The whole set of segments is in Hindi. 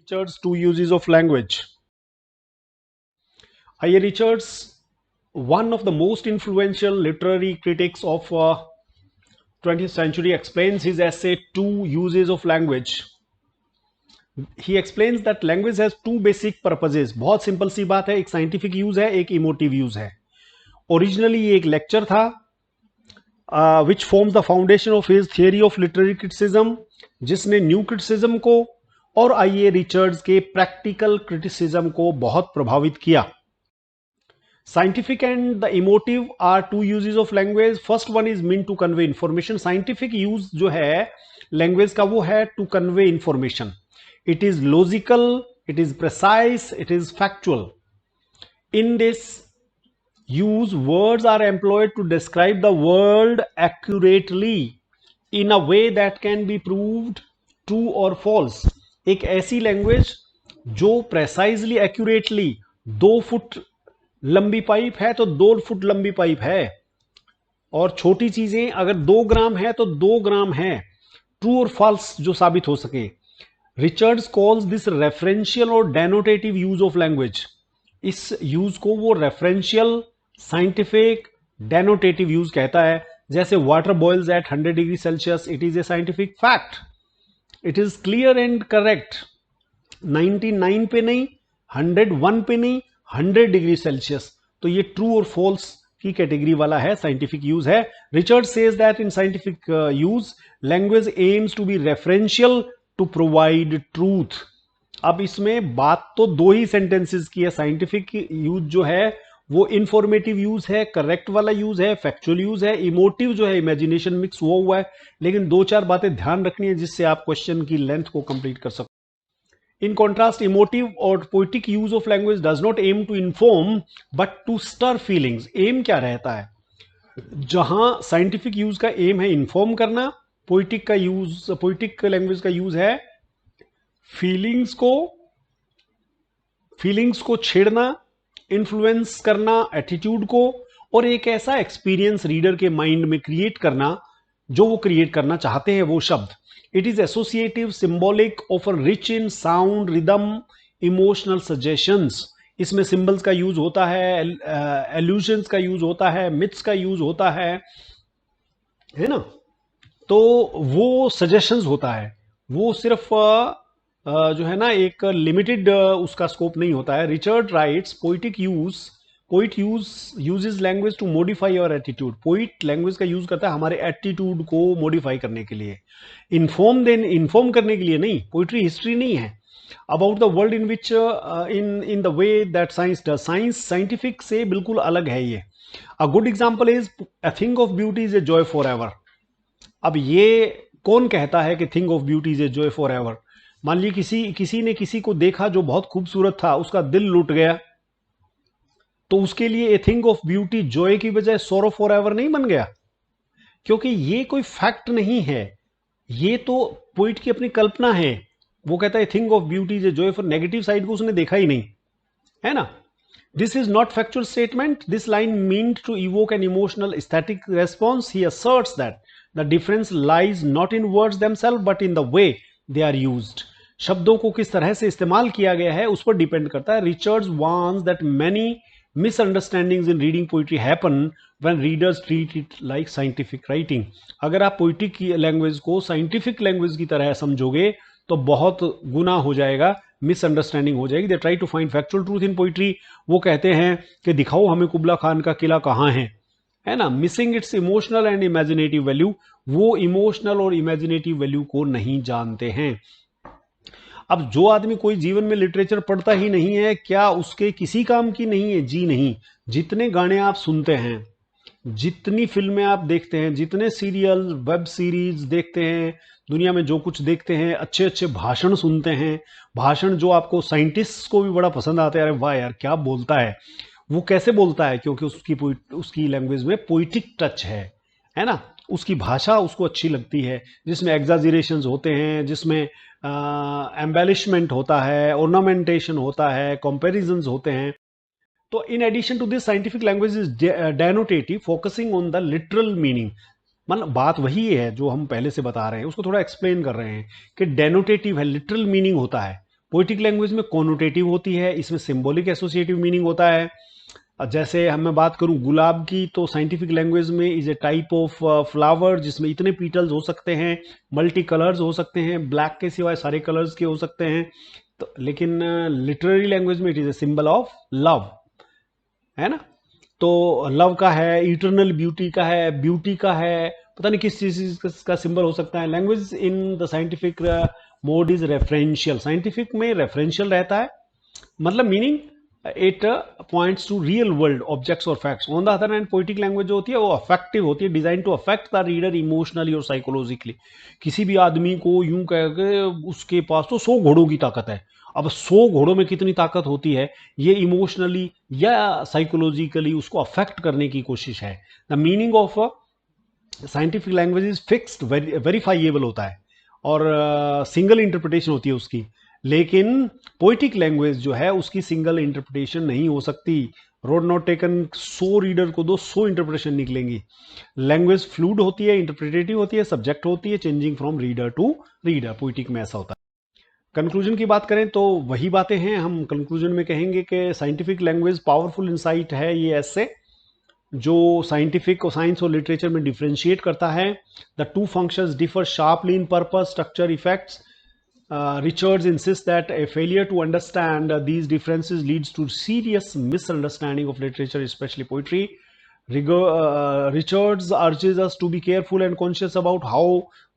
Richard's Two Uses of Language. I.A. Richards, one of the most influential literary critics of 20th century, explains his essay Two Uses of Language. He explains that language has two basic purposes. बहुत सिंपल सी बात है, एक साइंटिफिक यूज है, एक इमोटिव यूज है. ओरिजिनली ये एक लेक्चर था which forms the foundation of his theory of literary criticism, जिसने न्यू क्रिटिसिज्म को और आई.ए. रिचर्ड्स के प्रैक्टिकल क्रिटिसिज्म को बहुत प्रभावित किया. Scientific and the emotive are two uses of language. First one is meant to convey information. Scientific use जो है language का वो है to convey information. It is logical, it is precise, it is factual. In this use, words are employed to describe the world accurately in a way that can be proved true or false. एक ऐसी language जो precisely, accurately 2 फुट लंबी पाइप है तो 2 फुट लंबी पाइप है, और छोटी चीजें अगर 2 ग्राम है तो 2 ग्राम है, ट्रू और फॉल्स जो साबित हो सके. रिचर्ड्स कॉल्स दिस रेफरेंशियल और डेनोटेटिव यूज ऑफ लैंग्वेज. इस यूज को वो रेफरेंशियल, साइंटिफिक, डेनोटेटिव यूज कहता है. जैसे water boils at 100 degree celsius, it is a scientific fact, it is clear and correct. 99 पे नहीं, 101 पे नहीं, 100 डिग्री सेल्सियस. तो ये ट्रू और फॉल्स की कैटेगरी वाला है, साइंटिफिक यूज है. Richard says that in scientific use language aims to be referential to provide truth. अब इसमें बात तो 2 ही सेंटेंसेस की है. साइंटिफिक यूज जो है वो इंफॉर्मेटिव यूज है, करेक्ट वाला यूज है, फैक्चुअल यूज है. इमोटिव जो है इमेजिनेशन मिक्स हुआ है. लेकिन 2-4 बातें ध्यान रखनी है जिससे आप क्वेश्चन की लेंथ को कंप्लीट कर सको. In contrast, emotive or poetic use of language does not aim to inform but to stir feelings. Aim क्या रहता है? जहां साइंटिफिक यूज का एम है इन्फॉर्म करना, पोइटिक लैंग्वेज का यूज है फीलिंग्स को छेड़ना, इन्फ्लुएंस करना एटीट्यूड को, और एक ऐसा एक्सपीरियंस रीडर के माइंड में क्रिएट करना जो वो क्रिएट करना चाहते हैं वो शब्द. It is associative, symbolic, often rich in sound, rhythm, emotional suggestions. इसमें symbols का यूज होता है, allusions का यूज होता है, myths का यूज होता है ना. तो वो suggestions होता है, वो सिर्फ जो है ना एक लिमिटेड उसका स्कोप नहीं होता है. Richard writes poet uses language to modify your attitude. Poet language का यूज करता है हमारे एटीट्यूड को मॉडिफाई करने के लिए. इन्फॉर्म करने के लिए नहीं. पोइट्री हिस्ट्री नहीं है about the world in which in the way that science does. Science scientific से बिल्कुल अलग है ये. A good example is a thing of beauty is a joy for ever. अब ये कौन कहता है कि thing of beauty is a joy for ever? मान लीजिए किसी ने किसी को देखा जो बहुत खूबसूरत था, उसका दिल लुट गया, तो उसके लिए a thing of beauty Joy की बजाय सोरो फॉर एवर नहीं बन गया? क्योंकि ये कोई फैक्ट नहीं है, ये तो पोइट की अपनी कल्पना है. वो कहता है thing of beauty is a joy for, negative side को उसने देखा ही नहीं है ना. This is not factual statement. This line meant to evoke an emotional aesthetic response. He asserts that the difference lies not in words themselves but in the way they are used. शब्दों को किस तरह से इस्तेमाल किया गया है उस पर डिपेंड करता है. Richards warns that many misunderstandings in reading poetry happen when readers treat it like scientific writing. अगर आप पोइटिक की लैंग्वेज को साइंटिफिक लैंग्वेज की तरह समझोगे तो बहुत गुना हो जाएगा, मिसअंडरस्टैंडिंग हो जाएगी. They try to find factual truth in poetry. वो कहते हैं कि दिखाओ हमें कुबला खान का किला कहाँ है ना. Missing it's emotional and imaginative value. वो इमोशनल और इमेजिनेटिव वैल्यू को नहीं जानते हैं. अब जो आदमी कोई जीवन में लिटरेचर पढ़ता ही नहीं है, क्या उसके किसी काम की नहीं है? जी नहीं. जितने गाने आप सुनते हैं, जितनी फिल्में आप देखते हैं, जितने सीरियल, वेब सीरीज देखते हैं, दुनिया में जो कुछ देखते हैं, अच्छे अच्छे भाषण सुनते हैं, भाषण जो आपको साइंटिस्ट को भी बड़ा पसंद आता है, अरे वाह यार क्या बोलता है. वो कैसे बोलता है? क्योंकि उसकी लैंग्वेज में पोइटिक टच है ना. उसकी भाषा उसको अच्छी लगती है, जिसमें एग्जाजरेशंस होते हैं, जिसमें एम्बेलिशमेंट होता है, ऑर्नामेंटेशन होता है, कंपैरिजंस होते हैं. तो in addition to this scientific language is denotative, focusing on the literal meaning. मतलब बात वही है जो हम पहले से बता रहे हैं, उसको थोड़ा एक्सप्लेन कर रहे हैं कि डेनोटेटिव है, लिटरल मीनिंग होता है. पोइटिक लैंग्वेज में कॉनोटेटिव होती है, इसमें सिंबॉलिक एसोसिएटिव मीनिंग होता है। जैसे हम मैं बात करूं गुलाब की, तो साइंटिफिक लैंग्वेज में is a type of flower जिसमें इतने पीटल्स हो सकते हैं, मल्टी कलर्स हो सकते हैं, ब्लैक के सिवाय सारे कलर्स के हो सकते हैं। तो लेकिन लिटरेरी लैंग्वेज में it is a symbol of love, है ना। तो लव का है, इटर्नल ब्यूटी का है, ब्यूटी का है, पता नहीं किस चीज का सिंबल हो सकता है। Language in the scientific mode is referential, scientific में रेफरेंशियल रहता है, मतलब meaning it points to real world objects और facts. On the other hand poetic language जो होती है वो अफेक्टिव होती है, design to affect the reader emotionally और साइकोलॉजिकली। किसी भी आदमी को यूं कह के उसके पास तो 100 घोड़ों की ताकत है, अब 100 घोड़ों में कितनी ताकत होती है, ये इमोशनली या साइकोलॉजिकली उसको अफेक्ट करने की कोशिश है। The meaning of scientific language is fixed, verifiable होता है और सिंगल इंटरप्रिटेशन होती है उसकी। लेकिन पोइटिक लैंग्वेज जो है उसकी सिंगल इंटरप्रिटेशन नहीं हो सकती। रोड नॉट टेकन, 100 रीडर को दो 100 इंटरप्रिटेशन निकलेंगी। लैंग्वेज फ्लूड होती है, इंटरप्रिटेटिव होती है, सब्जेक्ट होती है, changing from reader to reader. Poetic में ऐसा होता है। कंक्लूजन की बात करें तो वही बातें हैं, हम कंक्लूजन में कहेंगे कि साइंटिफिक लैंग्वेज पावरफुल इंसाइट है ये ऐसे जो साइंटिफिक और साइंस और लिटरेचर में डिफ्रेंशिएट करता है। The two functions differ sharply in purpose, structure, effects. Richards insists that a failure to understand these differences leads to serious misunderstanding of literature, especially poetry. Richards urges us to be careful and conscious about how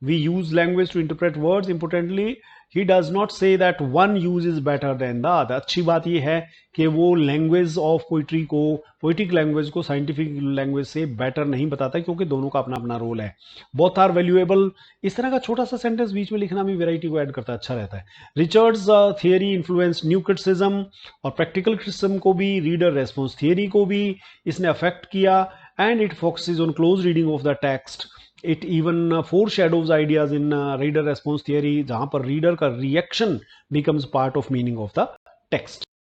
we use language to interpret words. Importantly, he does not say that one use is better than the other. अच्छी बात यह है कि वो लैंग्वेज ऑफ पोइट्री को, पोइटिक लैंग्वेज को साइंटिफिक लैंग्वेज से बेटर नहीं बताता, क्योंकि दोनों का अपना अपना रोल है। Both are valuable. इस तरह का छोटा सा सेंटेंस बीच में लिखना भी वैरायटी को ऐड करता है, अच्छा रहता है। Richards theory influence new criticism, और प्रैक्टिकल क्रिटिसिज्म को भी, रीडर रेस्पॉन्स थियरी को भी इसने अफेक्ट किया। And it focuses on close reading of the text. It even foreshadows ideas in reader response theory, जहां पर रीडर का reaction becomes part of meaning of the text.